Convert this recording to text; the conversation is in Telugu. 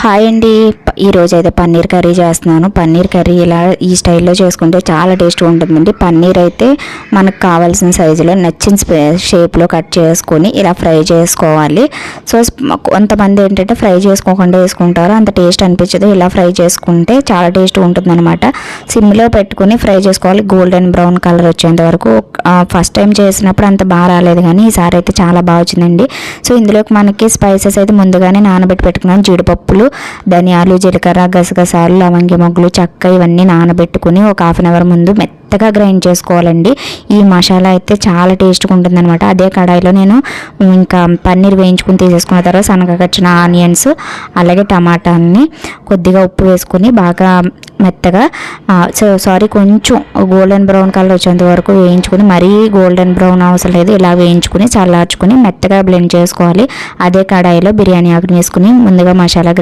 హాయ్ అండి. ఈరోజు అయితే పన్నీర్ కర్రీ చేస్తున్నాను. పన్నీర్ కర్రీ ఇలా ఈ స్టైల్లో చేసుకుంటే చాలా టేస్ట్గా ఉంటుందండి. పన్నీర్ అయితే మనకు కావాల్సిన సైజులో నచ్చిన షేప్లో కట్ చేసుకొని ఇలా ఫ్రై చేసుకోవాలి. సో కొంతమంది ఏంటంటే ఫ్రై చేసుకోకుండా వేసుకుంటారు, అంత టేస్ట్ అనిపించదు. ఇలా ఫ్రై చేసుకుంటే చాలా టేస్ట్ ఉంటుందన్నమాట. సిమ్లో పెట్టుకుని ఫ్రై చేసుకోవాలి, గోల్డెన్ బ్రౌన్ కలర్ వచ్చేంత వరకు. ఫస్ట్ టైం చేసినప్పుడు అంత బాగా రాలేదు, కానీ ఈసారి అయితే చాలా బాగా వచ్చిందండి. సో ఇందులోకి మనకి స్పైసెస్ అయితే ముందుగానే నానబెట్టి పెట్టుకున్నాను. జీడిపప్పులు, ధనియాలు, జీలకర్ర, గసగసాలు, లవంగి మొగ్గలు, చెక్క ఇవన్నీ నానబెట్టుకుని ఒక హాఫ్ అన్ అవర్ ముందు మెత్తగా గ్రైండ్ చేసుకోవాలండి. ఈ మసాలా అయితే చాలా టేస్ట్గా ఉంటుందన్నమాట. అదే కడాయిలో నేను ఇంకా పన్నీర్ వేయించుకుని తీసేసుకున్న తర్వాత సన్నగా కట్టిన ఆనియన్స్, అలాగే టమాటాని కొద్దిగా ఉప్పు వేసుకుని బాగా మెత్తగా కొంచెం గోల్డెన్ బ్రౌన్ కలర్ వచ్చేంత వరకు వేయించుకుని, మరీ గోల్డెన్ బ్రౌన్ అవసరం లేదు, ఇలా వేయించుకుని చల్లార్చుకుని మెత్తగా బ్లెండ్ చేసుకోవాలి. అదే కడాయిలో బిర్యానీ ఆకుని వేసుకుని ముందుగా మసాలా